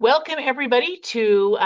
Welcome, everybody, to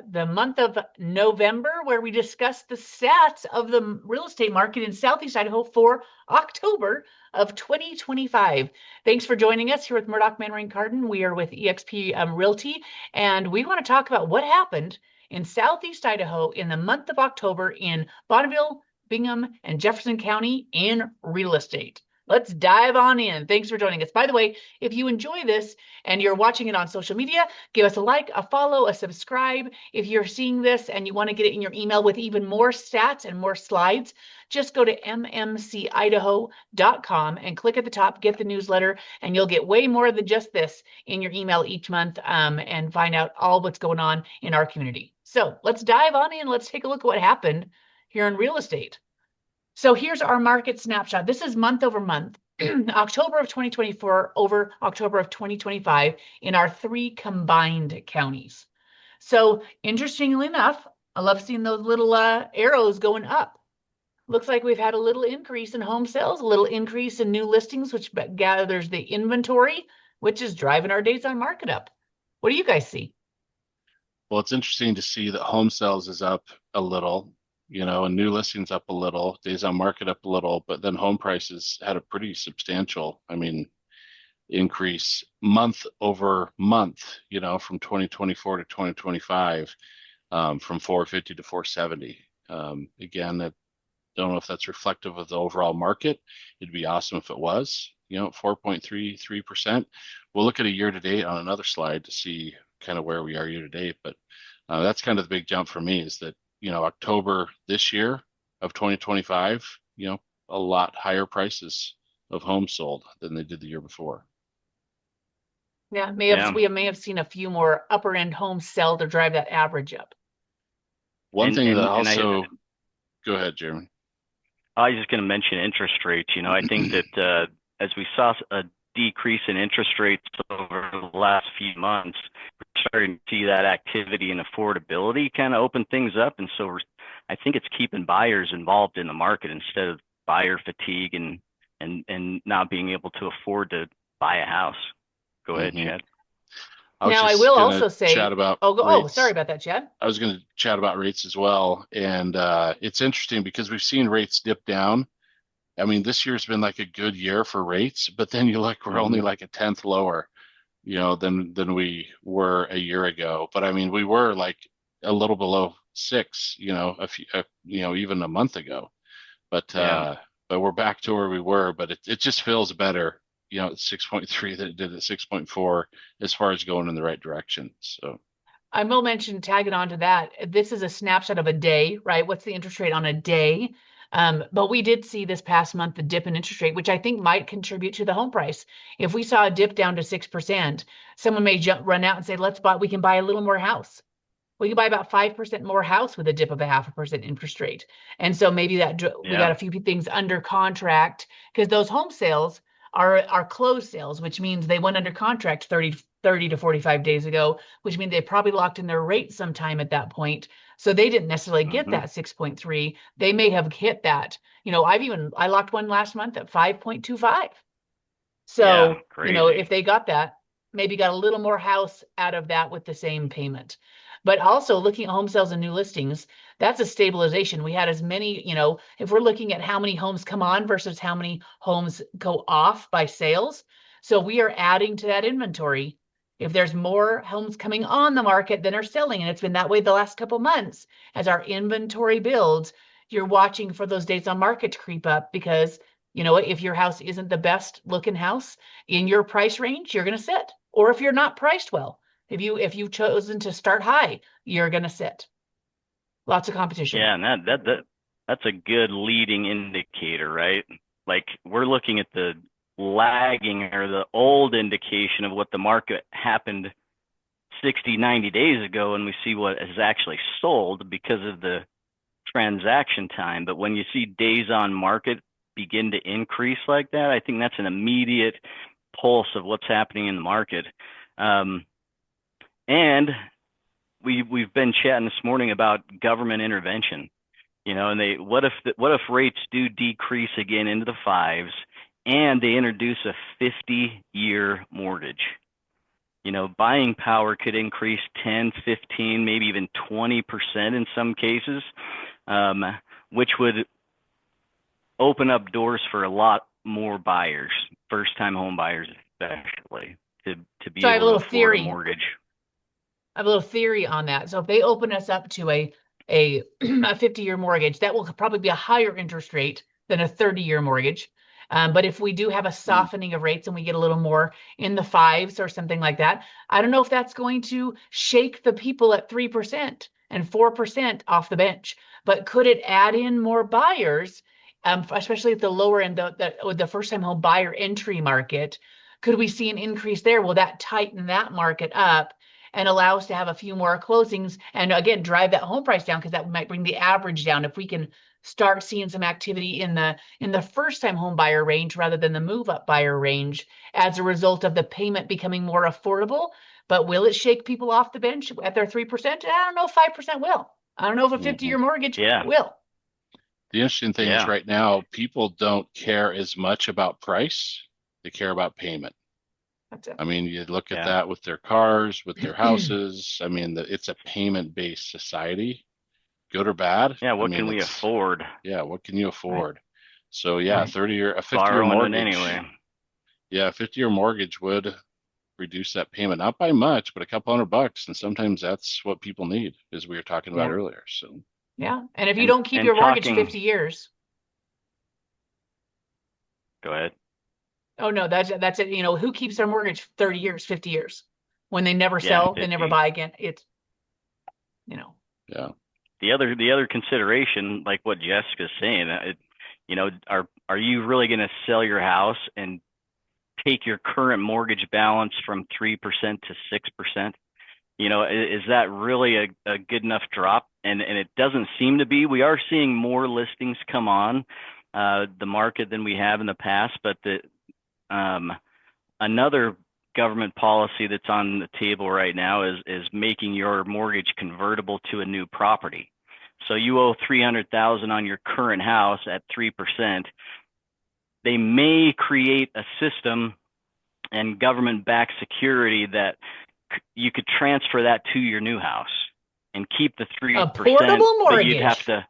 the month of November, where we discuss the stats of the real estate market in Southeast Idaho for October of 2025. Thanks for joining us here with Murdock, Manwaring, Cardon. We are with eXp Realty, and we want to talk about what happened in Southeast Idaho in the month of October in Bonneville, Bingham, and Jefferson County in real estate. Let's dive on in. Thanks for joining us. By the way, if you enjoy this and you're watching it on social media, give us a like, a follow, a subscribe. If you're seeing this and you want to get it in your email with even more stats and more slides, just go to mmcidaho.com and click at the top, get the newsletter, and you'll get way more than just this in your email each month and find out all what's going on in our community. So let's dive on in. Let's take a look at what happened here in real estate. So here's our market snapshot. This is month over month, October of 2024 over October of 2025 in our three combined counties. So interestingly enough, I love seeing those little arrows going up. Looks like we've had a little increase in home sales, a little increase in new listings, which gathers the inventory, which is driving our days on market up. What do you guys see? Well, it's interesting to see that home sales is up a little, and new listings up a little, days on market up a little, but then home prices had a pretty substantial, increase month over month, from 2024 to 2025, from 450 to 470. Again, I don't know if that's reflective of the overall market. It'd be awesome if it was, 4.33%. We'll look at a year to date on another slide to see kind of where we are year to date, but that's kind of the big jump for me is that October this year of 2025, a lot higher prices of homes sold than they did the year before. Yeah, we may have seen a few more upper end homes sell to drive that average up. One thing that also, go ahead, Jeremy. I was just going to mention interest rates. I think that as we saw a decrease in interest rates over the last few months, we're starting to see that activity and affordability kind of open things up. And so I think it's keeping buyers involved in the market instead of buyer fatigue and not being able to afford to buy a house. Go ahead, Chad. I will also say, sorry about that, Chad. I was going to chat about rates as well. And it's interesting because we've seen rates dip down. This year's been like a good year for rates, but then you look, we're only like a tenth lower, than we were a year ago. But we were like a little below 6, even a month ago. But we're back to where we were. But it just feels better, at 6.3 than it did at 6.4 as far as going in the right direction. So I will mention, tagging on to that, this is a snapshot of a day, right? What's the interest rate on a day? But we did see this past month the dip in interest rate, which I think might contribute to the home price. If we saw a dip down to 6%, someone may run out and say, we can buy a little more house. We can buy about 5% more house with a dip of 0.5% interest rate. And so maybe we got a few things under contract because those home sales are closed sales, which means they went under contract 30 to 45 days ago, which means they probably locked in their rate sometime at that point. So they didn't necessarily get that 6.3. They may have hit that. I locked one last month at 5.25. So, if they got that, maybe got a little more house out of that with the same payment. But also looking at home sales and new listings, that's a stabilization. We had as many, if we're looking at how many homes come on versus how many homes go off by sales. So we are adding to that inventory. If there's more homes coming on the market than are selling, and it's been that way the last couple months, as our inventory builds, you're watching for those days on market to creep up because, if your house isn't the best looking house in your price range, you're going to sit. Or if you're not priced well, if you've chosen to start high, you're going to sit. Lots of competition. Yeah, and that's a good leading indicator, right? Like we're looking at the lagging or the old indication of what the market happened 60, 90 days ago, and we see what has actually sold because of the transaction time. But when you see days on market begin to increase like that, I think that's an immediate pulse of what's happening in the market. And we've been chatting this morning about government intervention, and what if rates do decrease again into the 5s and they introduce a 50-year mortgage? buying power could increase 10, 15, maybe even 20% in some cases, which would open up doors for a lot more buyers, first-time home buyers especially, to be So I have a able to little afford a theory. mortgage. I have a little theory on that. So if they open us up to a 50-year mortgage, that will probably be a higher interest rate than a 30-year mortgage. But if we do have a softening of rates and we get a little more in the fives or something like that, I don't know if that's going to shake the people at 3% and 4% off the bench. But could it add in more buyers, especially at the lower end, the first-time home buyer entry market? Could we see an increase there? Will that tighten that market up and allow us to have a few more closings and again drive that home price down, because that might bring the average down if we can start seeing some activity in the first time home buyer range rather than the move up buyer range as a result of the payment becoming more affordable. But will it shake people off the bench at their 3%? I don't know if 5% will. I don't know if a 50-year mortgage will. The interesting thing is right now, people don't care as much about price. They care about payment. That's it. I mean, you look at that with their cars, with their houses. I mean, it's a payment-based society, good or bad. Yeah, what can we afford? Yeah, what can you afford? Right. So a 50-year borrowing mortgage. Anyway. Yeah, a 50-year mortgage would reduce that payment, not by much, but a couple $100, and sometimes that's what people need, as we were talking about earlier. So yeah, and if you don't keep your mortgage 50 years, go ahead. Oh no, that's it. Who keeps their mortgage 30 years, 50 years when they never sell, they never buy again? It's, Yeah. The other consideration, like what Jessica's saying, are you really going to sell your house and take your current mortgage balance from 3% to 6%? Is that really a good enough drop? And it doesn't seem to be. We are seeing more listings come on the market than we have in the past, but another government policy that's on the table right now is making your mortgage convertible to a new property. So you owe $300,000 on your current house at 3%. They may create a system and government-backed security that you could transfer that to your new house and keep the 3%. A portable mortgage. You'd have to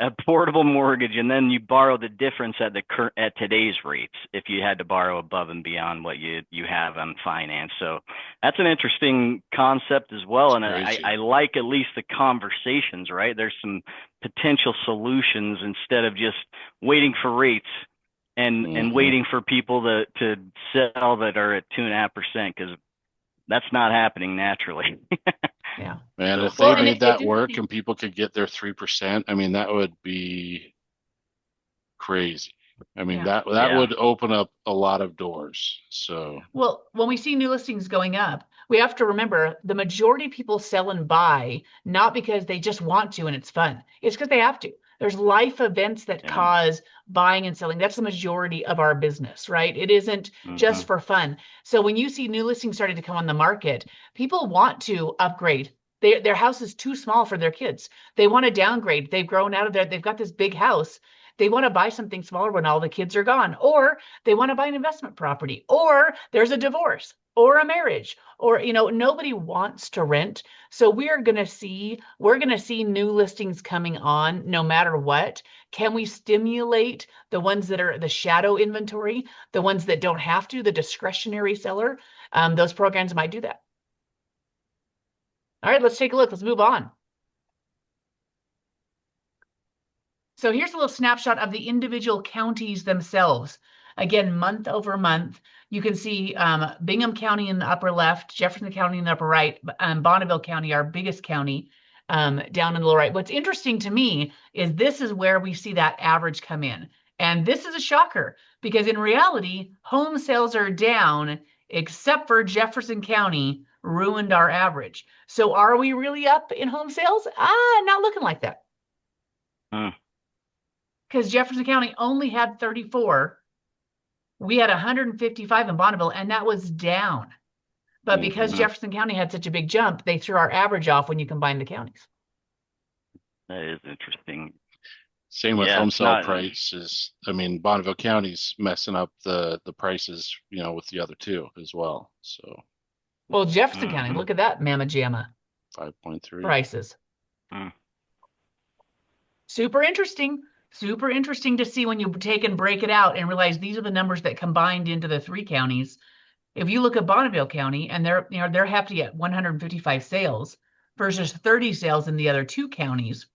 a portable mortgage, and then you borrow the difference at today's rates if you had to borrow above and beyond what you have on finance. So that's an interesting concept as well, and I like at least the conversations. Right, there's some potential solutions instead of just waiting for rates and waiting for people to sell that are at 2.5%, because that's not happening naturally. Yeah. Man, if they made that work and people could get their 3%, I mean, that would be crazy. I mean, that would open up a lot of doors. So, well, when we see new listings going up, we have to remember the majority of people sell and buy not because they just want to and it's fun. It's because they have to. There's life events that cause buying and selling. That's the majority of our business, right? It isn't just for fun. So when you see new listings starting to come on the market, people want to upgrade. Their house is too small for their kids. They want to downgrade. They've grown out of there. They've got this big house. They want to buy something smaller when all the kids are gone, or they want to buy an investment property, or there's a divorce or a marriage, or nobody wants to rent. So we're going to see new listings coming on no matter what. Can we stimulate the ones that are the shadow inventory, the ones that don't have to, the discretionary seller? Those programs might do that. All right, let's take a look. Let's move on. So here's a little snapshot of the individual counties themselves. Again, month over month, you can see Bingham County in the upper left, Jefferson County in the upper right, Bonneville County, our biggest county, down in the lower right. What's interesting to me is this is where we see that average come in. And this is a shocker, because in reality, home sales are down, except for Jefferson County ruined our average. So are we really up in home sales? Not looking like that. Because Jefferson County only had 34. We had 155 in Bonneville, and that was down. But because Jefferson County had such a big jump, they threw our average off when you combine the counties. That is interesting. Same with home sale prices. I mean, Bonneville County's messing up the prices, with the other two as well. So Well, Jefferson County, look at that mamma jamma 5.3. prices. Mm. Super interesting. Super interesting to see when you take and break it out and realize these are the numbers that combined into the 3 counties. If you look at Bonneville County and they're happy at 155 sales versus 30 sales in the other 2 counties.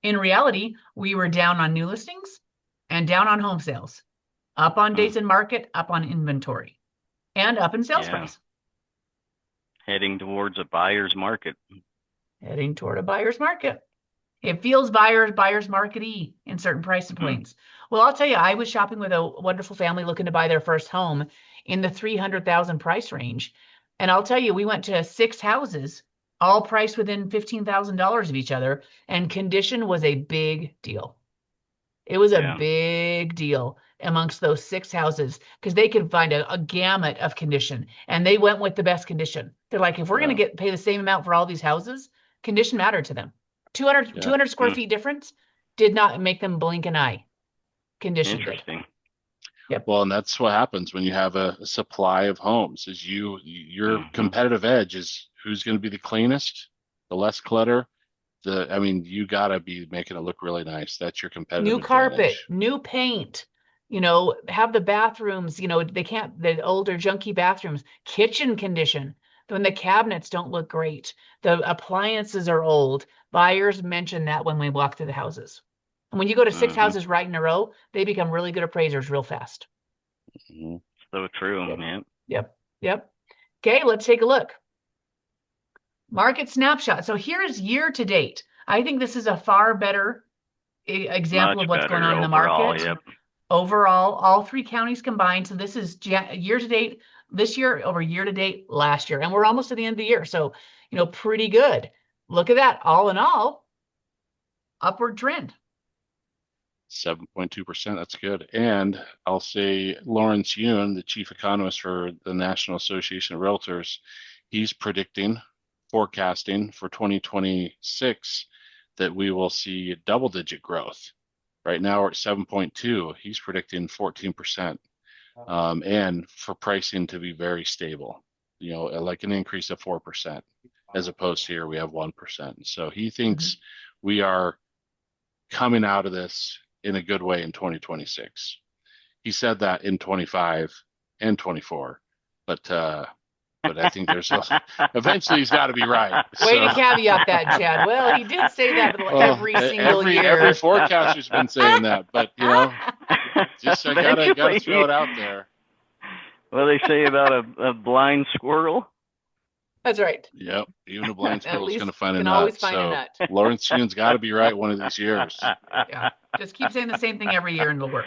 In reality, we were down on new listings and down on home sales, up on days in market, up on inventory, and up in sales price. Heading towards a buyer's market. Heading toward a buyer's market. It feels buyer's market-y in certain price points. Well, I'll tell you, I was shopping with a wonderful family looking to buy their first home in the 300,000 price range. And I'll tell you, we went to 6 houses, all priced within $15,000 of each other, and condition was a big deal. It was a big deal amongst those 6 houses because they could find a gamut of condition, and they went with the best condition. They're like, if we're going to pay the same amount for all these houses, condition mattered to them. 200 square feet difference did not make them blink an eye. Condition Interesting. did. Yep. Well, and that's what happens when you have a supply of homes. Is your competitive edge is who's going to be the cleanest, the less clutter. You gotta be making it look really nice. That's your competitive New carpet, advantage. new paint. Have the bathrooms. They can't, the older junky bathrooms. Kitchen condition. When the cabinets don't look great, the appliances are old. Buyers mention that when we walk through the houses. And when you go to 6 houses right in a row, they become really good appraisers real fast. So true, man. Yep. Okay, let's take a look. Market snapshot. So here is year to date. I think this is a far better example of what's going on in the market. Overall, all 3 counties combined. So this is year to date this year over year to date last year. And we're almost at the end of the year. So, pretty good. Look at that. All in all, upward trend. 7.2%. That's good. And I'll say Lawrence Yun, the chief economist for the National Association of Realtors, he's forecasting for 2026 that we will see double-digit growth. Right now we're at 7.2. He's predicting 14%, and for pricing to be very stable. Like an increase of 4%, as opposed to here we have 1%. So he thinks we are coming out of this in a good way in 2026. He said that in 25 and 24, but I think there's eventually he's got to be right. Way to caveat that, Chad. Well, he did say that every single year. Every forecaster's been saying that, but just I gotta throw it out there. What do they say about a blind squirrel? That's right. Yep. Even a blind squirrel's going to find a can nut. Always find a nut. Lawrence Yun's got to be right one of these years. Yeah. Just keep saying the same thing every year and it'll work.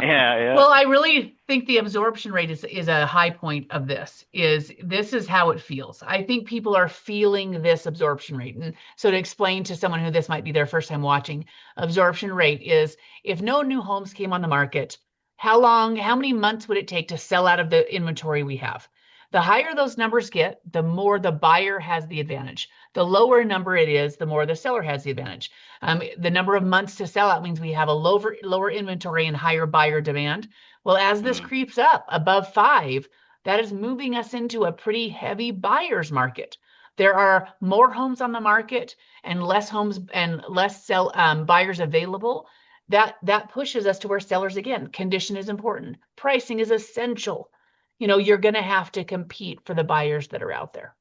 Yeah. Well, I really think the absorption rate is a high point of this. This is how it feels. I think people are feeling this absorption rate. And so to explain to someone who this might be their first time watching, absorption rate is if no new homes came on the market, how many months would it take to sell out of the inventory we have? The higher those numbers get, the more the buyer has the advantage. The lower number it is, the more the seller has the advantage. The number of months to sell out means we have a lower inventory and higher buyer demand. Well, as this creeps up above 5, that is moving us into a pretty heavy buyer's market. There are more homes on the market and less homes and less buyers available. That pushes us to where sellers, again, condition is important. Pricing is essential. You're going to have to compete for the buyers that are out there.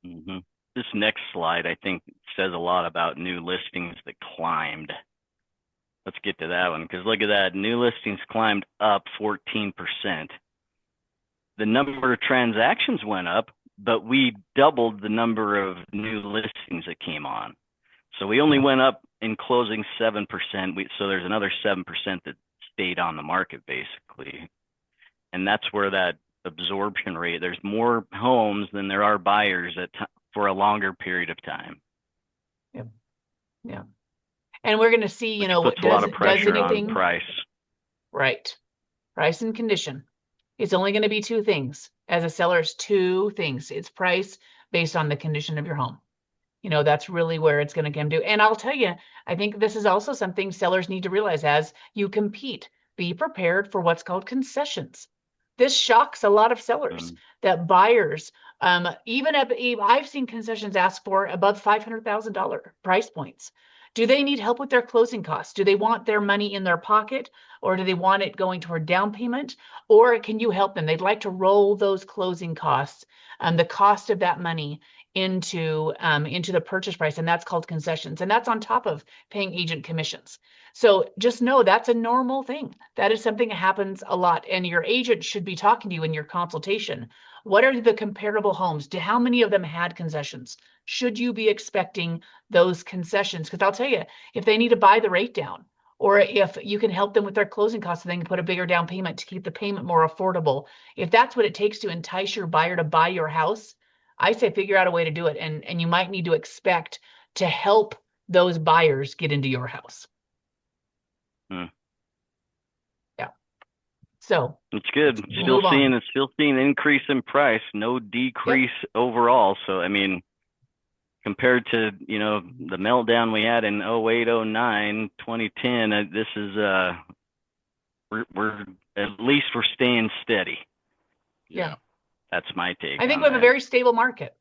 This next slide, I think, says a lot about new listings that climbed. Let's get to that one, because look at that. New listings climbed up 14%. The number of transactions went up, but we doubled the number of new listings that came on. So we only went up in closing 7%. So there's another 7% that stayed on the market, basically. And that's where that absorption rate, there's more homes than there are buyers for a longer period of time. Yeah. And we're going to see, puts a lot of pressure on price. Right. Price and condition. It's only going to be 2 things. As a seller, it's 2 things. It's price based on the condition of your home. That's really where it's going to come to. And I'll tell you, I think this is also something sellers need to realize as you compete. Be prepared for what's called concessions. this shocks a lot of sellers Mm. that buyers, even I've seen concessions ask for above $500,000 price points. Do they need help with their closing costs? Do they want their money in their pocket, or do they want it going toward down payment? Or can you help them? They'd like to roll those closing costs, the cost of that money into the purchase price, and that's called concessions, and that's on top of paying agent commissions. So just know that's a normal thing. That is something that happens a lot, and your agent should be talking to you in your consultation. What are the comparable homes? How many of them had concessions? Should you be expecting those concessions? Because I'll tell you, if they need to buy the rate down, or if you can help them with their closing costs, so they can put a bigger down payment to keep the payment more affordable. If that's what it takes to entice your buyer to buy your house, I say figure out a way to do it, and you might need to expect to help those buyers get into your house. Hmm. Yeah. So It's good. Still seeing an increase in price, no decrease overall. So I mean, compared to, you know, the meltdown we had in 08, 09, 2010, this is we're at least we're staying steady. Yeah. That's my take. I think we have a very stable market.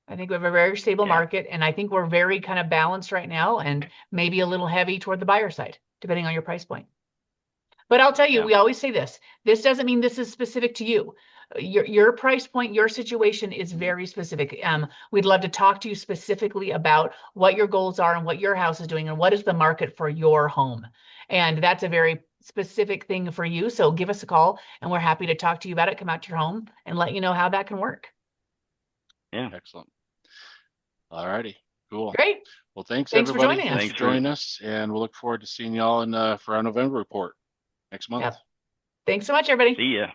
I think we have a very stable market, and I think we're very kind of balanced right now, and maybe a little heavy toward the buyer side, depending on your price point. But I'll tell you, we always say this. This doesn't mean this is specific to you. Your price point, your situation is very specific. We'd love to talk to you specifically about what your goals are and what your house is doing and what is the market for your home. And that's a very specific thing for you. So give us a call, and we're happy to talk to you about it, come out to your home, and let you know how that can work. Yeah. Excellent. All righty. Cool. Great. Well, thanks Thanks everybody. for joining us. Thanks for joining us, and we'll look forward to seeing y'all for our November report next month. Yep. Thanks so much, everybody. See ya.